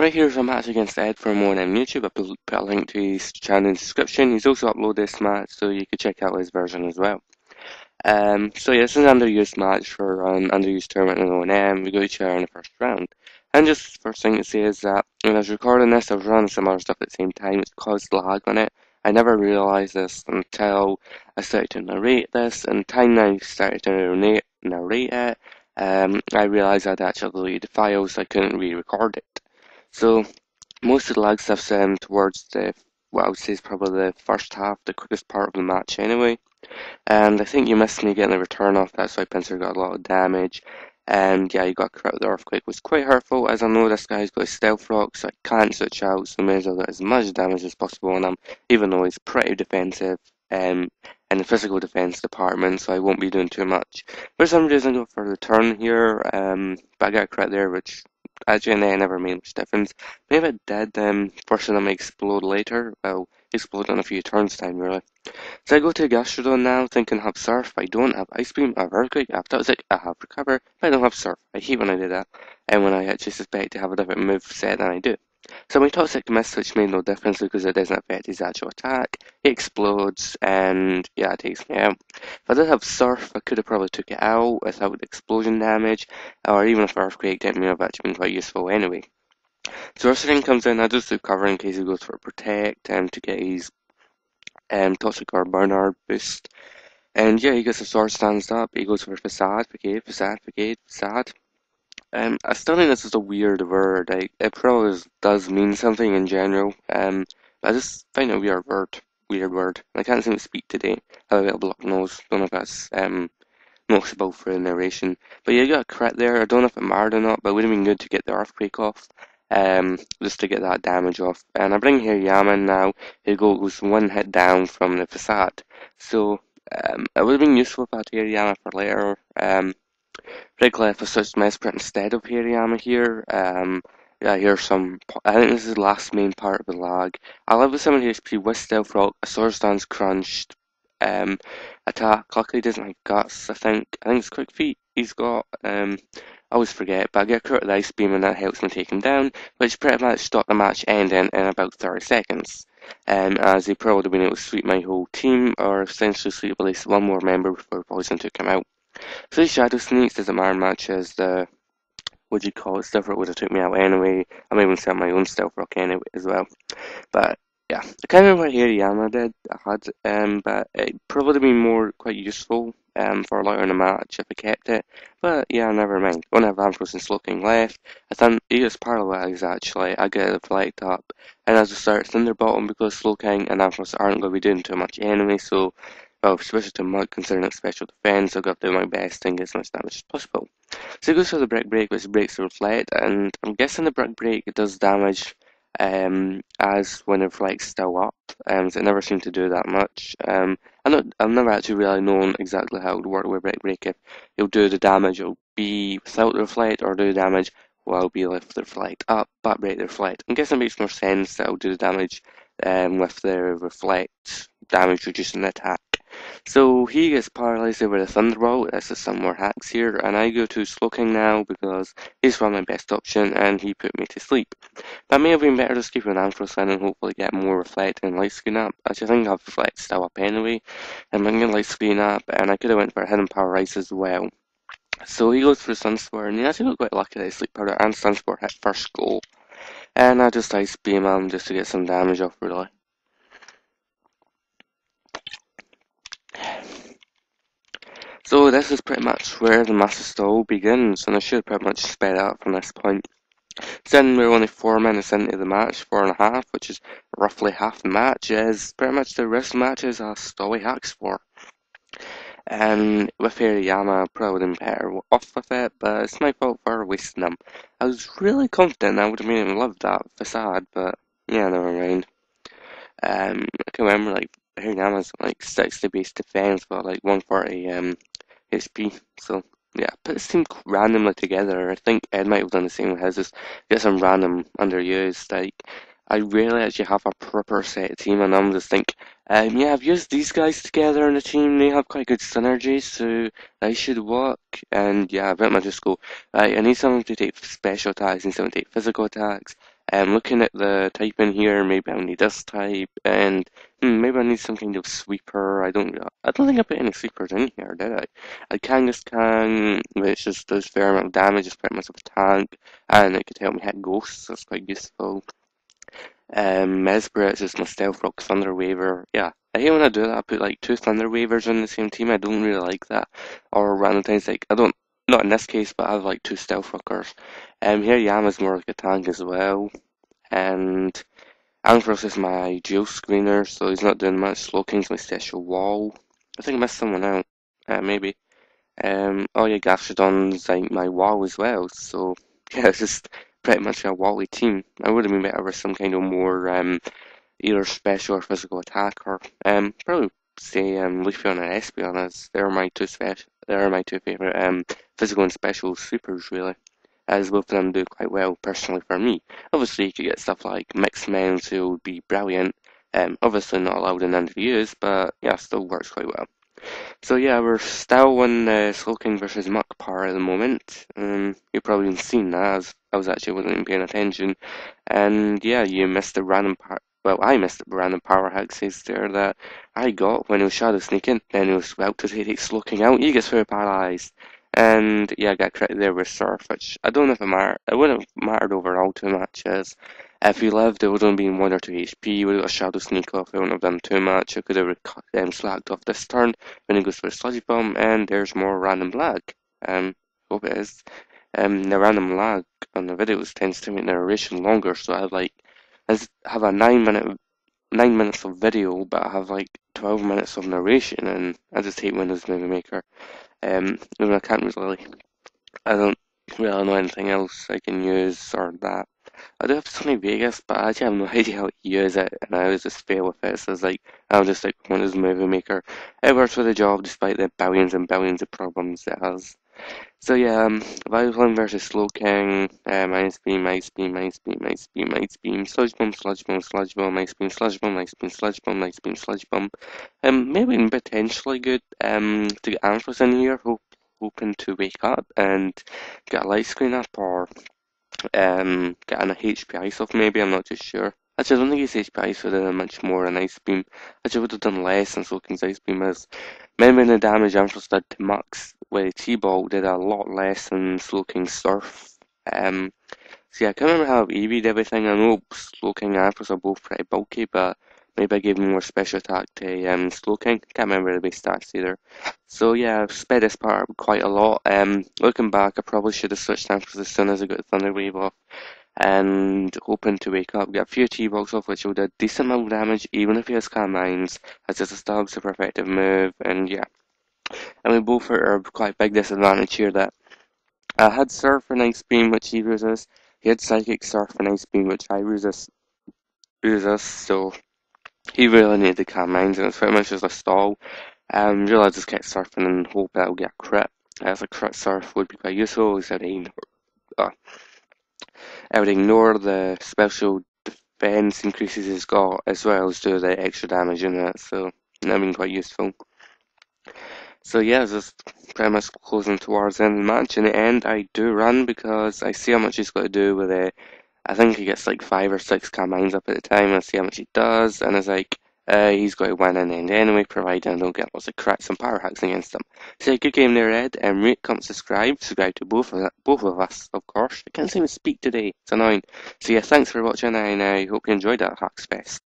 Right, here's a match against Ed for more on YouTube. I put a link to his channel in the description. He's also uploaded this match, so you could check out his version as well. So yeah, this is an underused match for an underused tournament in O&M. We got each other in the first round. And just first thing to say is that when I was recording this, I was running some other stuff at the same time. It's caused lag on it. I never realised this until I started to narrate this, and the time I started to narrate it, I realised I'd actually deleted the files, so I couldn't re-record it. So most of the lag stuff's towards what I would say is probably the first half, the quickest part of the match anyway. And I think you missed me getting the return off, that's why Pincer got a lot of damage. And yeah, you got correct. The earthquake was quite hurtful, as I know this guy's got a stealth rock, so I can't switch out, so may as well get as much damage as possible on him, even though he's pretty defensive in the physical defense department, so I won't be doing too much. For some reason, I go for the turn here, but I got correct there, which actually in the end never made much difference. Maybe it did, forcing him to explode later. Well, explode in a few turns time, really. So I go to Gastrodon now, thinking I have Surf. I don't have Ice Beam, I have Earthquake, I have Toxic, I have Recover, but I don't have Surf. I hate when I do that, and when I actually suspect to have a different move set than I do. So my Toxic missed, which made no difference because it doesn't affect his actual attack. He explodes, and yeah, it takes me out. If I did have Surf, I could have probably took it out without explosion damage, or even if Earthquake didn't may have actually been quite useful anyway. So Ursaring comes in, I just do cover in case he goes for Protect, and to get his Toxic or Bernard boost. And yeah, he gets a sword stands up, he goes for Facade, Facade. I still think this is a weird word. It probably does mean something in general. I just find it a weird word. I can't seem to speak today. I have a little blocked nose. Don't know if that's noticeable for the narration. But yeah, you got a crit there. I don't know if it mattered or not, but it would have been good to get the earthquake off. Just to get that damage off. And I bring here Yaman now, who goes one hit down from the facade. So it would have been useful if I had Hirayama for later. Particularly if I switched Mesprit instead of Hirayama here. Yeah, here's some. I think this is the last main part of the lag. I live with 70 HP with Stealth Rock, a Sword Stance crunched. Um, Attack. Luckily, he doesn't have guts. I think it's Quick Feet. He's got. I always forget, but I get caught with Ice Beam and that helps me take him down, which pretty much stopped the match ending in about 30 seconds. As he probably been able to sweep my whole team, or essentially sweep at least one more member before Poison took him out. So these Shadow Sneaks doesn't matter much as the, what do you call it, Stealth Rock would have took me out anyway. I might even set my own Stealth Rock anyway as well. But yeah, I can't remember what Hirayama did. But it probably been more quite useful for later in the match if I kept it. But yeah, never mind. I only have Ampharos and Slowking left. I think he gets paralyzed actually. I get a flight up, and as I start Thunderbottom because Slowking and Ampharos aren't going to be doing too much anyway. So, well, especially to Mud considering it's special defense, I've got to do my best and get as much damage as possible. So he goes for the Brick Break, which breaks the Reflect, and I'm guessing the Brick Break it does damage as when the reflect's still up, so it never seemed to do that much. I've never actually really known exactly how it would work with Brick Break. If it'll do the damage, it'll be without the reflect, or do the damage while it'll be left the reflect up, but break the reflect. I guess it makes more sense that it'll do the damage with the reflect damage reducing the attack. So he gets paralyzed with a Thunderbolt. This is some more hacks here, and I go to Slowking now because he's probably my best option, and he put me to sleep. That may have been better just keeping an Ampharos in and hopefully get more Reflect and Light Screen up. Actually, I think I have Reflect still up anyway, and I'm going to Light Screen up, and I could have went for a Hidden Power Ice as well. So he goes for Sunspore, and he actually got quite lucky that Sleep Powder and Sunspore hit first go. And I just Ice Beam him just to get some damage off, really. So this is pretty much where the Master Stall begins, and I should pretty much sped up from this point. Then we're only 4 minutes into the match, 4.5, which is roughly half the match, as pretty much the rest of the match is a Stolly hacks for. And with Hirayama, I probably would have been better off with it, but it's my fault for wasting them. I was really confident I would have made him love that facade, but yeah, never mind. I can remember like Hirayama's like 60 base defense, but like 140 HP, so yeah, put this team randomly together. I think Ed might have done the same with his, just get some random underused. Like, I rarely actually have a proper set team, and I'm just think, yeah, I've used these guys together in a team, they have quite good synergy, so they should work. And yeah, I bet I just go, right, I need someone to take special attacks and someone to take physical attacks. Looking at the type in here, maybe I'll need this type, and maybe I need some kind of sweeper. I don't think I put any sweepers in here, did I? I Kangaskhan, which just does fair amount of damage, it's pretty much of a tank, and it could help me hit ghosts, that's quite useful. Mesbra is just my Stealth Rock Thunder Waver. Yeah, I hate when I do that. I put like two Thunder Wavers on the same team. I don't really like that. Or random times, like, I don't, not in this case, but I have like two Stealth Rockers. Here Yama's more like a tank as well. And Ampharos is my Geo Screener, so he's not doing much. Slowking's my special wall. I think I missed someone out. Maybe. Oh yeah, Gastrodon's like my wall as well. So yeah, it's just pretty much a wally team. I would have been better with some kind of more either special or physical attacker. Probably say Leafeon and Espeon as they're my two favourite physical and special supers really. As both of them do quite well personally for me. Obviously you could get stuff like mixed mounts who would be brilliant. Obviously not allowed in interviews, but yeah, still works quite well. So yeah, we're still in Slowking versus Mukpar at the moment. You've probably seen that as I wasn't even paying attention. And yeah, you missed the random part. Well, I missed the random power HAxie there that I got when he was shadow sneaking. Then he was about to take Slowking out. He gets very paralysed. And yeah, I got credit there with Surf, which I don't know if it mattered. It wouldn't have mattered overall too much, as if he lived, it would have been 1 or 2 HP. He would have got a shadow sneak off. It wouldn't have done too much. I could have slacked off this turn when he goes for a sludgy bomb, and there's more random lag. Hope it is. The random lag on the videos tends to make narration longer, so I have a 9 minutes of video, but I have like 12 minutes of narration, and I just hate Windows Movie Maker. I can't really, I don't really know anything else I can use or that. I do have Sony Vegas, but I actually have no idea how to use it, and I always just fail with it. So it's like I'm just like Windows Movie Maker. It works for the job despite the billions and billions of problems it has. So yeah, Vileplume versus Slowking, Ice Beam, Ice Beam, Ice Beam, Ice Beam, Ice Beam, Sludge Bomb, Sludge Bomb, Sludge Bomb, Ice Beam, Sludge Bomb, Ice Beam, Sludge Bomb, Ice Beam, Sludge Bomb. Maybe potentially good to get Ampharos in here, hoping to wake up and get a light screen up or getting a HP Ice off maybe, I'm not too sure. Actually, I don't think his HP Ice would have done much more than Ice Beam. Actually, would have done less than Slowking's Ice Beam is. Remembering the damage Ampharos did to Mux with T-Ball did a lot less than Slowking's Surf. So yeah, I can't remember how he did everything. I know Slowking and Ampharos are both pretty bulky, but maybe I gave him more special attack to Slowking. Can't remember the base stats either. So yeah, I've sped this part up quite a lot. Looking back, I probably should have switched Ampharos as soon as I got the Thunder Wave off. And hoping to wake up, get a few T-Box off, which will do a decent amount of damage, even if he has Calm Minds, as it's a stab super effective move, and yeah. And we both are quite big disadvantage here that I had Surf and Ice Beam, which he uses. He had Psychic Surf and Ice Beam, which I resist, so he really needed the Calm Minds, and it's pretty much just a stall. Really I just kept surfing and hope that I'll get a crit. As a crit surf would be quite useful, so I would ignore the special defense increases he's got, as well as do the extra damage in it, so that'd been quite useful. So yeah, just pretty much closing towards the end of the match. In the end, I do run because I see how much he's got to do with it. I think he gets like 5 or 6 combines up at the time. I see how much he does, and it's like he's got to win in the end anyway, provided I don't get lots of crits and power hacks against him. So yeah, good game there, Ed. Rate, comment, subscribe to both of us, of course. I can't seem to speak today. It's annoying. So yeah, thanks for watching, and I hope you enjoyed that Hacks Fest.